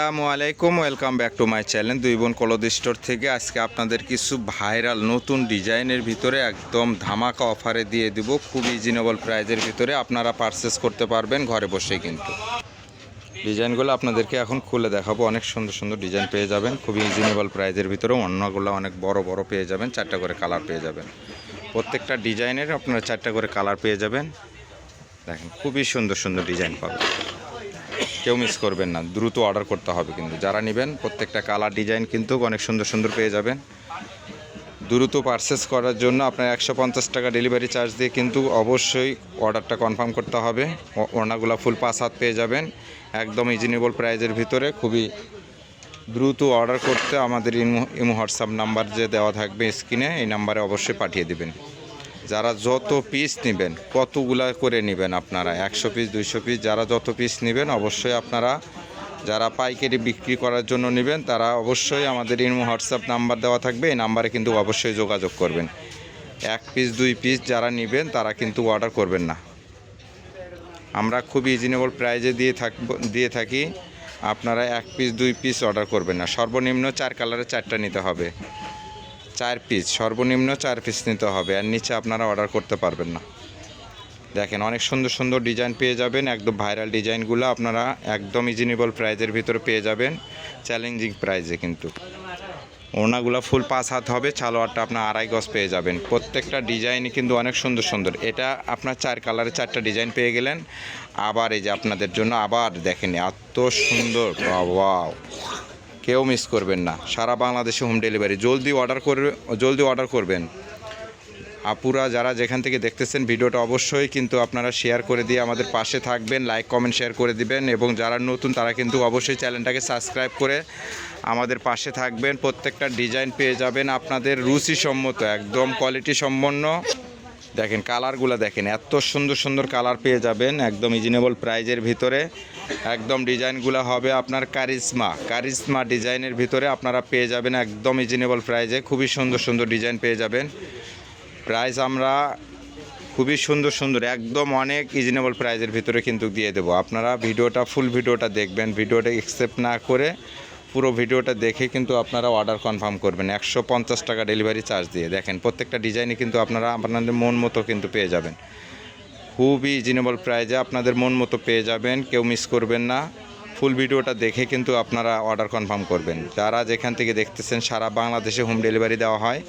আসসালামু আলাইকুম, welcome back to my channel দুই বোন ক্লথ স্টোর থেকে। আজকে আপনাদের কিছু ভাইরাল নতুন ডিজাইনের ভিতরে একদম ধামাকা অফারে দিয়ে দিব, খুব রিজনেবল প্রাইজের ভিতরে আপনারা পারচেস করতে পারবেন ঘরে বসেই। কিন্তু ডিজাইনগুলো আপনাদেরকে এখন খুলে দেখাবো। অনেক সুন্দর সুন্দর ডিজাইন পেয়ে যাবেন খুব রিজনেবল প্রাইজের ভিতরে। অন্যগুলো অনেক বড় বড় পেয়ে যাবেন, 4টা করে কালার পেয়ে যাবেন। প্রত্যেকটা ডিজাইনের আপনারা 4টা করে কালার পেয়ে যাবেন। দেখেন খুবই সুন্দর সুন্দর ডিজাইন পাবেন, কেউ মিস করবেন না, দ্রুত অর্ডার করতে হবে। কিন্তু যারা নেবেন প্রত্যেকটা কালার ডিজাইন কিন্তু অনেক সুন্দর সুন্দর পেয়ে যাবেন। দ্রুত পারচেস করার জন্য আপনার 150 টাকা ডেলিভারি চার্জ দিয়ে কিন্তু অবশ্যই অর্ডারটা কনফার্ম করতে হবে। ওড়নাগুলো ফুল 5 হাত পেয়ে যাবেন একদম রিজনেবল প্রাইজের ভিতরে। খুবই দ্রুত অর্ডার করতে আমাদের ইমো হোয়াটসঅ্যাপ নাম্বার যে দেওয়া থাকবে স্ক্রিনে, এই নাম্বারে অবশ্যই পাঠিয়ে দেবেন। যারা যত পিস নেবেন, কতগুলা করে নেবেন আপনারা, 100 পিস 200 পিস, যারা যত পিস নেবেন অবশ্যই আপনারা, যারা পাইকারি বিক্রি করার জন্য নেবেন তারা অবশ্যই আমাদের ইমো হোয়াটসঅ্যাপ নাম্বার দেওয়া থাকবে, এই নাম্বারে কিন্তু অবশ্যই যোগাযোগ করবেন। 1 পিস 2 পিস যারা নেবেন তারা কিন্তু অর্ডার করবেন না। আমরা খুব রিজনেবল প্রাইজে দিয়ে থাকি। আপনারা 1 পিস 2 পিস অর্ডার করবেন না, সর্বনিম্ন 4 কালারে 4টা নিতে হবে। 4 পিস, সর্বনিম্ন 4 পিস নিতে হবে, আর নিচে আপনারা অর্ডার করতে পারবেন না। দেখেন অনেক সুন্দর সুন্দর ডিজাইন পেয়ে যাবেন, একদম ভাইরাল ডিজাইনগুলো আপনারা একদম রিজনেবল প্রাইজের ভিতরে পেয়ে যাবেন, চ্যালেঞ্জিং প্রাইজে। কিন্তু ওড়নাগুলো ফুল 5 হাত হবে, সালোয়ারটা আপনার 2.5 গজ পেয়ে যাবেন। প্রত্যেকটা ডিজাইনই কিন্তু অনেক সুন্দর সুন্দর। এটা আপনার 4 কালারে 4টা ডিজাইন পেয়ে গেলেন। আবার এই যে আপনাদের জন্য আবার দেখেন এত সুন্দর, ওয়াও, কেউ মিস করবেন না। সারা বাংলাদেশে হোম ডেলিভারি। জলদি অর্ডার করবেন। আপুরা যারা যেখান থেকে দেখতেছেন ভিডিওটা অবশ্যই কিন্তু আপনারা শেয়ার করে দিয়ে আমাদের পাশে থাকবেন, লাইক কমেন্ট শেয়ার করে দিবেন। এবং যারা নতুন তারা কিন্তু অবশ্যই চ্যানেলটাকে সাবস্ক্রাইব করে আমাদের পাশে থাকবেন। প্রত্যেকটা ডিজাইন পেয়ে যাবেন আপনাদের রুচিসম্মত, একদম কোয়ালিটি সম্পন্ন। দেখেন কালারগুলো দেখেন, এত সুন্দর সুন্দর কালার পেয়ে যাবেন একদম রিজনেবল প্রাইজের ভিতরে। একদম ডিজাইনগুলো হবে আপনার কারিজমা ডিজাইনের ভিতরে আপনারা পেয়ে যাবেন একদম রিজনেবল প্রাইজে। খুবই সুন্দর সুন্দর ডিজাইন পেয়ে যাবেন। প্রাইস আমরা খুবই সুন্দর সুন্দর একদম অনেক রিজনেবল প্রাইজের ভিতরে কিন্তু দিয়ে দেবো। আপনারা ফুল ভিডিওটা দেখবেন, ভিডিওটা অ্যাকসেপ্ট না করে পুরো ভিডিওটা দেখে কিন্তু আপনারা অর্ডার কনফার্ম করবেন 150 টাকা ডেলিভারি চার্জ দিয়ে। দেখেন প্রত্যেকটা ডিজাইনে কিন্তু আপনারা আপনাদের মন মতো কিন্তু পেয়ে যাবেন, খুবই রিজনেবল প্রাইজে আপনাদের মন মতো পেয়ে যাবেন, কেউ মিস করবেন না। ফুল ভিডিওটা দেখে কিন্তু আপনারা অর্ডার কনফার্ম করবেন। যারা যেখান থেকে দেখতেছেন সারা বাংলাদেশে হোম ডেলিভারি দেওয়া হয়,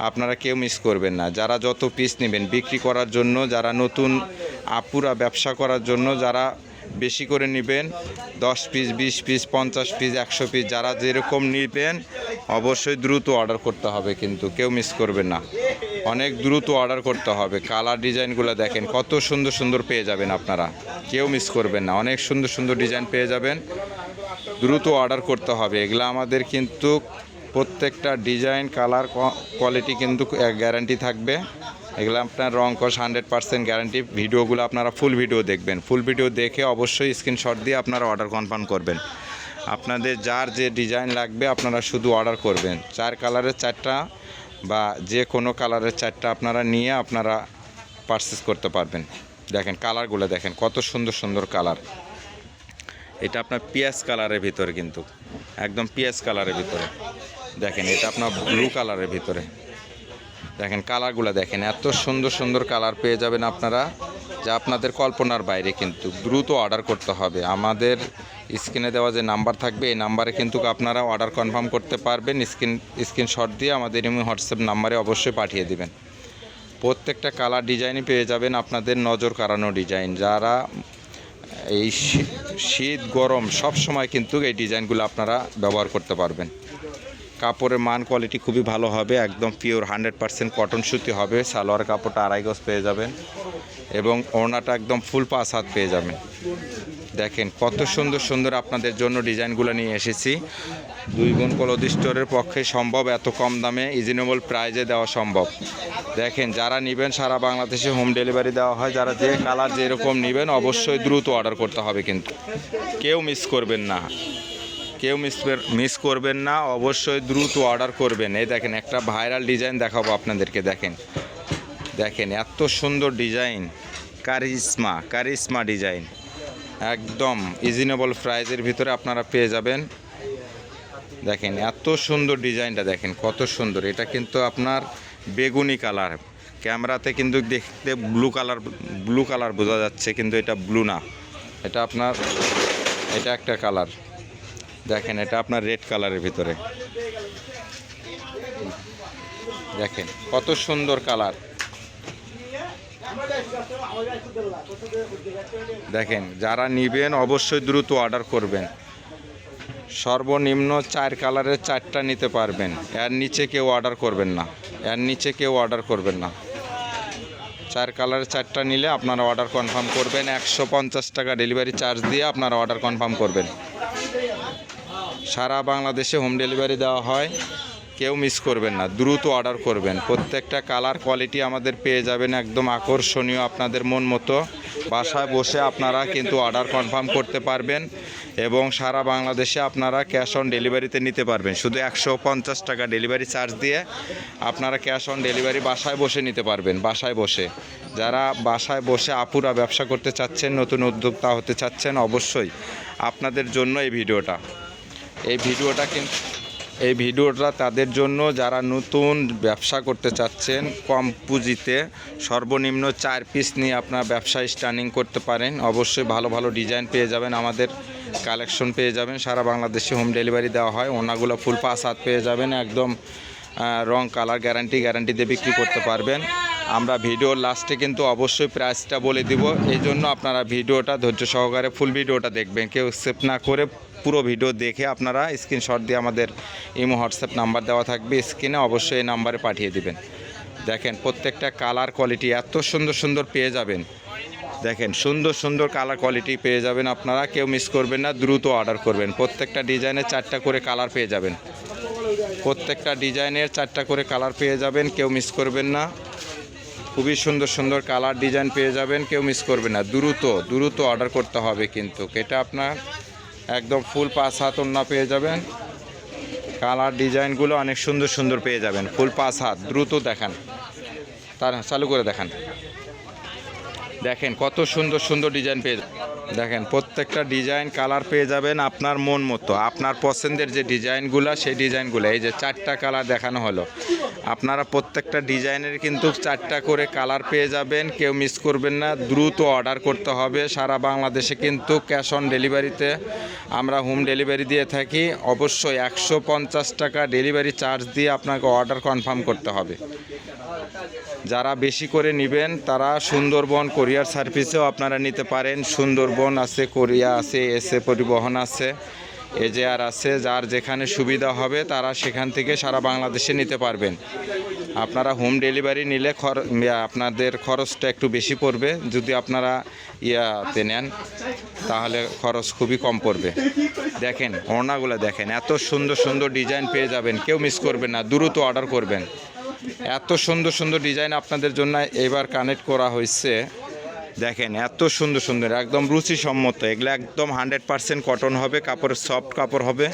আপনারা কেউ মিস করবেন না। যারা যত পিস নেবেন বিক্রি করার জন্য, যারা নতুন আপুরা ব্যবসা করার জন্য, যারা বেশি করে নেবেন 10 পিস 20 পিস 50 পিস 100 পিস, যারা যেরকম নেবেন অবশ্যই দ্রুত অর্ডার করতে হবে, কিন্তু কেউ মিস করবেন না, অনেক দ্রুত অর্ডার করতে হবে। কালার ডিজাইনগুলো দেখেন কত সুন্দর সুন্দর পেয়ে যাবেন আপনারা, কেউ মিস করবেন না, অনেক সুন্দর সুন্দর ডিজাইন পেয়ে যাবেন, দ্রুত অর্ডার করতে হবে। এগুলো আমাদের কিন্তু প্রত্যেকটা ডিজাইন কালার কোয়ালিটি কিন্তু গ্যারান্টি থাকবে। এগুলো আপনার রং কস 100% গ্যারান্টি। ভিডিওগুলো আপনারা ফুল ভিডিও দেখবেন, ফুল ভিডিও দেখে অবশ্যই স্ক্রিনশট দিয়ে আপনারা অর্ডার কনফার্ম করবেন। আপনাদের যার যে ডিজাইন লাগবে আপনারা শুধু অর্ডার করবেন। 4 কালারের 4টা বা যে কোনো কালারের 4টা আপনারা নিয়ে আপনারা পারচেস করতে পারবেন। দেখেন কালারগুলো দেখেন কত সুন্দর সুন্দর কালার। এটা আপনার পিয়াজ কালারের ভিতরে, কিন্তু একদম পিয়াজ কালারের ভিতরে। দেখেন এটা আপনার ব্লু কালারের ভিতরে। দেখেন কালারগুলো দেখেন, এত সুন্দর সুন্দর কালার পেয়ে যাবেন আপনারা যা আপনাদের কল্পনার বাইরে। কিন্তু দ্রুত অর্ডার করতে হবে। আমাদের স্ক্রিনে দেওয়া যে নাম্বার থাকবে এই নাম্বারে কিন্তু আপনারা অর্ডার কনফার্ম করতে পারবেন। স্ক্রিনশট দিয়ে আমাদের ইমো হোয়াটসঅ্যাপ নাম্বারে অবশ্যই পাঠিয়ে দেবেন। প্রত্যেকটা কালার ডিজাইনই পেয়ে যাবেন আপনাদের নজর কাড়ানো ডিজাইন। যারা এই শীত গরম সব সময় কিন্তু এই ডিজাইনগুলো আপনারা ব্যবহার করতে পারবেন। কাপড়ের মান কোয়ালিটি খুবই ভালো হবে, একদম পিওর 100% কটন সুতি হবে। সালোয়ার কাপড়টা 2.5 গজ পেয়ে যাবেন এবং ওড়নাটা একদম ফুল 5 হাত পেয়ে যাবেন। দেখেন কত সুন্দর সুন্দর আপনাদের জন্য ডিজাইনগুলো নিয়ে এসেছি। দুই বোন ক্লথ স্টোরের পক্ষে সম্ভব এত কম দামে রিজনেবল প্রাইজে দেওয়া সম্ভব। দেখেন যারা নেবেন সারা বাংলাদেশে হোম ডেলিভারি দেওয়া হয়। যারা যে কালার যেরকম নেবেন অবশ্যই দ্রুত অর্ডার করতে হবে, কিন্তু কেউ মিস করবেন না, মিস করবেন না, অবশ্যই দ্রুত অর্ডার করবেন। এই দেখেন একটা ভাইরাল ডিজাইন দেখাবো আপনাদেরকে। দেখেন এত সুন্দর ডিজাইন, কারিজমা ডিজাইন। একদম রিজনেবল প্রাইজের ভিতরে আপনারা পেয়ে যাবেন। দেখেন এত সুন্দর ডিজাইনটা, দেখেন কত সুন্দর। এটা কিন্তু আপনার বেগুনি কালার, ক্যামেরাতে কিন্তু দেখতে ব্লু কালার বোঝা যাচ্ছে, কিন্তু এটা ব্লু না, এটা আপনার এটা একটা কালার। দেখেন এটা আপনার রেড কালারের ভিতরে, দেখেন কত সুন্দর কালার। দেখেন যারা নেবেন অবশ্যই দ্রুত অর্ডার করবেন। সর্বনিম্ন 4 কালারের 4টা নিতে পারবেন, এর নিচে কেউ অর্ডার করবেন না, এর নিচে কেউ অর্ডার করবেন না। 4 কালারের 4টা নিলে আপনারা অর্ডার কনফার্ম করবেন। 150 টাকা ডেলিভারি চার্জ দিয়ে আপনারা অর্ডার কনফার্ম করবেন। সারা বাংলাদেশে হোম ডেলিভারি দেওয়া হয়, কেউ মিস করবেন না, দ্রুত অর্ডার করবেন। প্রত্যেকটা কালার কোয়ালিটি আমাদের পেয়ে যাবেন একদম আকর্ষণীয়, আপনাদের মন মতো। বাসায় বসে আপনারা কিন্তু অর্ডার কনফার্ম করতে পারবেন এবং সারা বাংলাদেশে আপনারা ক্যাশ অন ডেলিভারিতে নিতে পারবেন। শুধু 150 টাকা ডেলিভারি চার্জ দিয়ে আপনারা ক্যাশ অন ডেলিভারি বাসায় বসে নিতে পারবেন। বাসায় বসে, যারা বাসায় বসে আপুরা ব্যবসা করতে চাচ্ছেন, নতুন উদ্যোক্তা হতে চাচ্ছেন, অবশ্যই আপনাদের জন্য এই ভিডিওটা তাদের জন্য যারা নতুন ব্যবসা করতে চাচ্ছেন। কম পুঁজিতে সর্বনিম্ন 4 পিস নিয়ে আপনার ব্যবসা স্টার্টিং করতে পারেন। অবশ্যই ভালো ভালো ডিজাইন পেয়ে যাবেন, আমাদের কালেকশন পেয়ে যাবেন। সারা বাংলাদেশে হোম ডেলিভারি দেওয়া হয়। ওনাগুলো ফুল 5 হাত পেয়ে যাবেন, একদম রং কালার গ্যারান্টি দিয়ে বিক্রি করতে পারবেন। আমরা ভিডিওর লাস্টে কিন্তু অবশ্যই প্রাইসটা বলে দিব, এই জন্য আপনারা ভিডিওটা ধৈর্য সহকারে ফুল ভিডিওটা দেখবেন। কেউ সেভ না করে পুরো ভিডিও দেখে আপনারা স্ক্রিনশট দিয়ে আমাদের ইমো হোয়াটসঅ্যাপ নাম্বার দেওয়া থাকবে স্ক্রিনে, অবশ্যই এই নাম্বারে পাঠিয়ে দিবেন। দেখেন প্রত্যেকটা কালার কোয়ালিটি এত সুন্দর সুন্দর পেয়ে যাবেন। দেখেন সুন্দর সুন্দর কালার কোয়ালিটি পেয়ে যাবেন আপনারা, কেউ মিস করবেন না, দ্রুত অর্ডার করবেন। প্রত্যেকটা ডিজাইনে 4টা করে কালার পেয়ে যাবেন, প্রত্যেকটা ডিজাইনের 4টা করে কালার পেয়ে যাবেন, কেউ মিস করবেন না। খুবই সুন্দর সুন্দর কালার ডিজাইন পেয়ে যাবেন, কেউ মিস করবেন না। দ্রুত অর্ডার করতে হবে কিন্তু। এটা আপনার একদম ফুল 5 হাত ওড়না পেয়ে যাবেন। কালার ডিজাইনগুলো অনেক সুন্দর সুন্দর পেয়ে যাবেন, ফুল 5 হাত। দ্রুত দেখান, তার চালু করে দেখান। দেখেন কত সুন্দর সুন্দর ডিজাইন পেয়ে দেখেন প্রত্যেকটা ডিজাইন কালার পেয়ে যাবেন আপনার মন মতো, আপনার পছন্দের যে ডিজাইনগুলো সেই ডিজাইনগুলো। এই যে 4টা কালার দেখানো হলো, আপনারা প্রত্যেকটা ডিজাইনের কিন্তু 4টা করে কালার পেয়ে যাবেন, কেউ মিস করবেন না। দ্রুত অর্ডার করতে হবে। সারা বাংলাদেশে কিন্তু ক্যাশ অন ডেলিভারিতে আমরা হোম ডেলিভারি দিয়ে থাকি। অবশ্যই 150 টাকা ডেলিভারি চার্জ দিয়ে আপনাকে অর্ডার কনফার্ম করতে হবে। যারা বেশি করে নেবেন তারা সুন্দরবন কোরিয়ার সার্ভিসেও আপনারা নিতে পারেন। সুন্দরবন আছে, কোরিয়া আছে, এসে পরিবহন আছে, এজেআর আছে। যার যেখানে সুবিধা হবে তারা সেখান থেকে সারা বাংলাদেশে নিতে পারবেন। আপনারা হোম ডেলিভারি নিলে আপনাদের খরচটা একটু বেশি পড়বে। যদি আপনারা ইয়াতে নেন তাহলে খরচ খুবই কম পড়বে। দেখেন ওড়নাগুলো দেখেন, এত সুন্দর সুন্দর ডিজাইন পেয়ে যাবেন, কেউ মিস করবেন না, দ্রুত অর্ডার করবেন। এত সুন্দর সুন্দর ডিজাইন আপনাদের জন্য এবার কানেক্ট করা হয়েছে। দেখেন এত সুন্দর সুন্দর, একদম রুচিসম্মত। এগুলো একদম 100% কটন হবে, কাপড়ের সফট কাপড় হবে।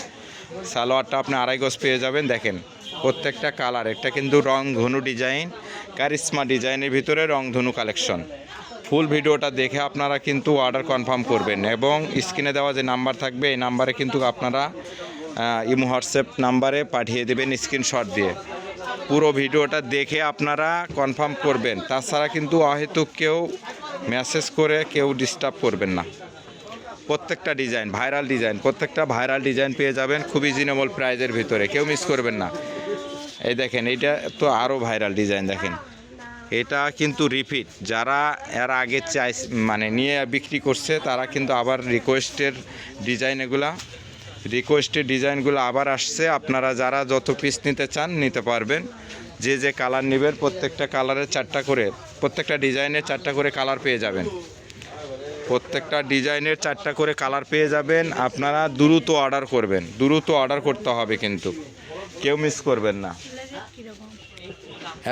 সালোয়ারটা আপনি 2.5 গজ পেয়ে যাবেন। দেখেন প্রত্যেকটা কালার, একটা কিন্তু রং ধনু ডিজাইন, কারিশমা ডিজাইনের ভিতরে রং ধনু কালেকশন। ফুল ভিডিওটা দেখে আপনারা কিন্তু অর্ডার কনফার্ম করবেন এবং স্ক্রিনে দেওয়া যে নাম্বার থাকবে এই নাম্বারে কিন্তু আপনারা ইমো হোয়াটসঅ্যাপ নাম্বারে পাঠিয়ে দেবেন স্ক্রিনশট দিয়ে। পুরো ভিডিওটা দেখে আপনারা কনফার্ম করবেন। তাছাড়া কিন্তু অহেতুক কেউ মেসেজ করে কেউ ডিস্টার্ব করবেন না। প্রত্যেকটা ডিজাইন প্রত্যেকটা ভাইরাল ডিজাইন পেয়ে যাবেন খুবই রিজনেবল প্রাইজের ভিতরে, কেউ মিস করবেন না। এই দেখেন এইটা তো আরও ভাইরাল ডিজাইন। দেখেন এটা কিন্তু রিপিট, যারা এর আগে নিয়ে বিক্রি করছে তারা কিন্তু আবার রিকোয়েস্টের ডিজাইনগুলো আবার আসছে। আপনারা যারা যত পিস নিতে চান নিতে পারবেন। যে কালার নেবেন প্রত্যেকটা কালারের 4টা করে, প্রত্যেকটা ডিজাইনের 4টা করে কালার পেয়ে যাবেন। প্রত্যেকটা ডিজাইনের 4টা করে কালার পেয়ে যাবেন। আপনারা দ্রুত অর্ডার করবেন, দ্রুত অর্ডার করতে হবে কিন্তু, কেউ মিস করবেন না।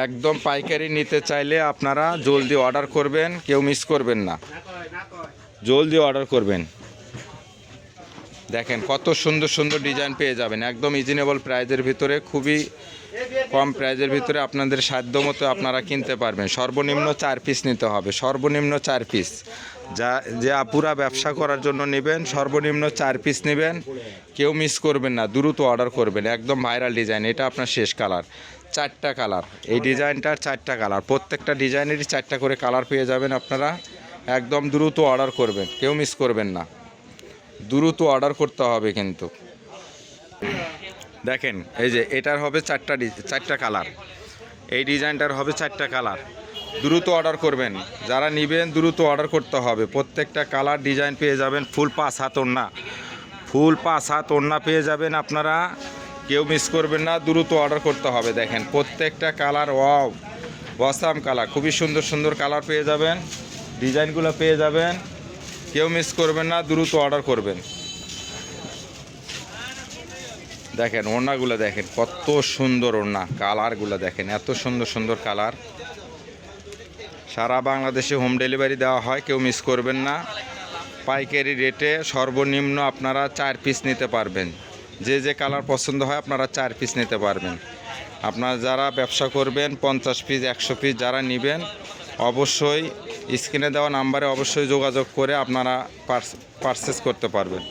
একদম পাইকারি নিতে চাইলে আপনারা জলদি অর্ডার করবেন, কেউ মিস করবেন না, জলদি অর্ডার করবেন। দেখেন কত সুন্দর সুন্দর ডিজাইন পেয়ে যাবেন একদম রিজনেবল প্রাইজের ভিতরে, খুবই কম প্রাইজের ভিতরে আপনাদের সাধ্য মতো আপনারা কিনতে পারবেন। সর্বনিম্ন 4 পিস নিতে হবে, সর্বনিম্ন 4 পিস। যে আপুরা ব্যবসা করার জন্য নেবেন সর্বনিম্ন 4 পিস নেবেন, কেউ মিস করবেন না, দ্রুত অর্ডার করবেন। একদম ভাইরাল ডিজাইন, এটা আপনার শেষ কালার, 4টা কালার। এই ডিজাইনটার 4টা কালার, প্রত্যেকটা ডিজাইনেরই 4টা করে কালার পেয়ে যাবেন আপনারা। একদম দ্রুত অর্ডার করবেন, কেউ মিস করবেন না, দ্রুত অর্ডার করতে হবে কিন্তু। দেখেন এই যে এটার হবে 4টা কালার, এই ডিজাইনটার হবে 4টা কালার। দ্রুত অর্ডার করবেন, যারা নেবেন দ্রুত অর্ডার করতে হবে। প্রত্যেকটা কালার ডিজাইন পেয়ে যাবেন, ফুল 5 হাত ওড়না, ফুল 5 হাত ওড়না পেয়ে যাবেন আপনারা, কেউ মিস করবেন না, দ্রুত অর্ডার করতে হবে। দেখেন প্রত্যেকটা কালার ওয়াও অসাম কালার, খুবই সুন্দর সুন্দর কালার পেয়ে যাবেন, ডিজাইনগুলো পেয়ে যাবেন, কেউ মিস করবেন না, দ্রুত অর্ডার করবেন। দেখেন ওড়নাগুলো দেখেন কত সুন্দর ওড়না, কালারগুলো দেখেন এত সুন্দর সুন্দর কালার। সারা বাংলাদেশে হোম ডেলিভারি দেওয়া হয়, কেউ মিস করবেন না। পাইকারি রেটে সর্বনিম্ন আপনারা 4 পিস নিতে পারবেন, যে যে কালার পছন্দ হয় আপনারা 4 পিস নিতে পারবেন। আপনারা যারা ব্যবসা করবেন 50 পিস 100 পিস যারা নেবেন, অবশ্যই স্ক্রিনে দেওয়া নাম্বারে অবশ্যই যোগাযোগ করে আপনারা পারচেস করতে পারবেন।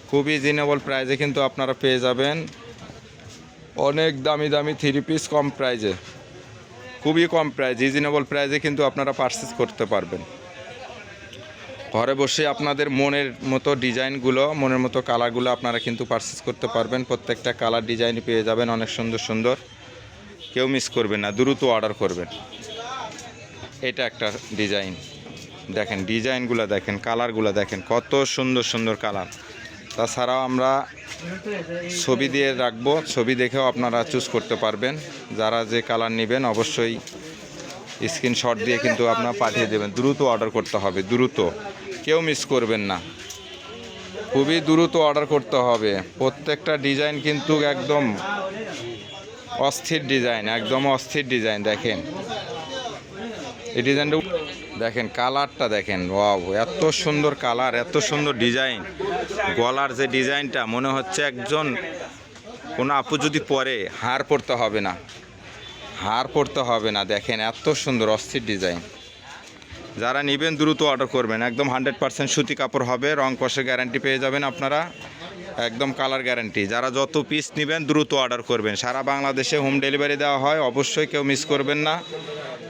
খুবই রিজনেবল প্রাইসে কিন্তু আপনারা পেয়ে যাবেন, অনেক দামি দামি 3 পিস কম প্রাইসে, খুবই কম প্রাইস, রিজনেবল প্রাইসে কিন্তু আপনারা পারচেস করতে পারবেন। ঘরে বসে আপনাদের মনের মতো ডিজাইনগুলো, মনের মতো কালারগুলো আপনারা কিন্তু পারচেস করতে পারবেন। প্রত্যেকটা কালার ডিজাইন পেয়ে যাবেন অনেক সুন্দর সুন্দর, কেউ মিস করবেন না, দ্রুত অর্ডার করবেন। এটা একটা ডিজাইন, দেখেন ডিজাইনগুলো দেখেন, কালারগুলো দেখেন কত সুন্দর সুন্দর কালার। তাছাড়াও আমরা ছবি দিয়ে রাখবো, ছবি দেখেও আপনারা চুজ করতে পারবেন। যারা যে কালার নেবেন অবশ্যই স্ক্রিনশট দিয়ে কিন্তু আপনারা পাঠিয়ে দেবেন। দ্রুত অর্ডার করতে হবে, দ্রুত, কেউ মিস করবেন না, খুবই দ্রুত অর্ডার করতে হবে। প্রত্যেকটা ডিজাইন কিন্তু একদম অস্থির ডিজাইন, একদম অস্থির ডিজাইন। দেখেন এই ডিজাইনটা দেখেন, কালারটা দেখেন, ওয়াও এত সুন্দর কালার, এত সুন্দর ডিজাইন। গলার যে ডিজাইনটা মনে হচ্ছে একজন কোনো আপু যদি পরে হার পরতে হবে না, হার পরতে হবে না। দেখেন এত সুন্দর অস্থির ডিজাইন। যারা নেবেন দ্রুত অর্ডার করবেন, একদম 100% সুতি কাপড় হবে, রং কষের গ্যারান্টি পেয়ে যাবেন আপনারা, একদম কালার গ্যারান্টি। যারা যত পিস নেবেন দ্রুত অর্ডার করবেন। সারা বাংলাদেশে হোম ডেলিভারি দেওয়া হয়, অবশ্যই কেউ মিস করবেন না,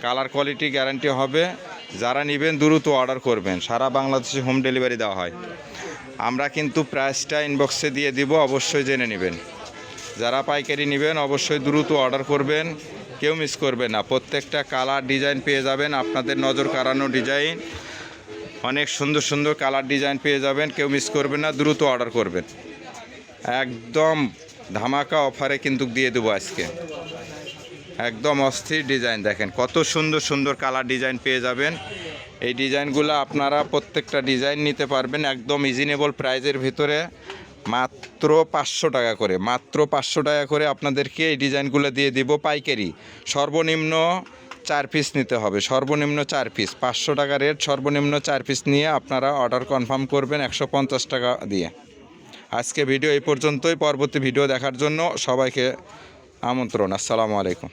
কালার কোয়ালিটি গ্যারান্টি হবে। যারা নেবেন দ্রুত অর্ডার করবেন, সারা বাংলাদেশে হোম ডেলিভারি দেওয়া হয়। আমরা কিন্তু প্রাইসটা ইনবক্সে দিয়ে দিব, অবশ্যই জেনে নেবেন। যারা পাইকারি নেবেন অবশ্যই দ্রুত অর্ডার করবেন, কেউ মিস করবে না। প্রত্যেকটা কালার ডিজাইন পেয়ে যাবেন, আপনাদের নজর কাড়ানো ডিজাইন, অনেক সুন্দর সুন্দর কালার ডিজাইন পেয়ে যাবেন, কেউ মিস করবেন না, দ্রুত অর্ডার করবেন। একদম ধামাকা অফারে কিন্তু দিয়ে দেবো আজকে, একদম অস্থির ডিজাইন। দেখেন কত সুন্দর সুন্দর কালার ডিজাইন পেয়ে যাবেন। এই ডিজাইনগুলো আপনারা প্রত্যেকটা ডিজাইন নিতে পারবেন একদম রিজনেবল প্রাইজের ভিতরে, মাত্র 500 টাকা করে, মাত্র 500 টাকা করে আপনাদেরকে এই ডিজাইনগুলো দিয়ে দিব পাইকারি। সর্বনিম্ন 4 পিস নিতে হবে, সর্বনিম্ন 4 পিস, 500 টাকা রেট, সর্বনিম্ন 4 পিস নিয়ে আপনারা অর্ডার কনফার্ম করবেন 150 টাকা দিয়ে। আজকে ভিডিও এই পর্যন্তই, পরবর্তী ভিডিও দেখার জন্য সবাইকে আমন্ত্রণ। আসসালামু আলাইকুম।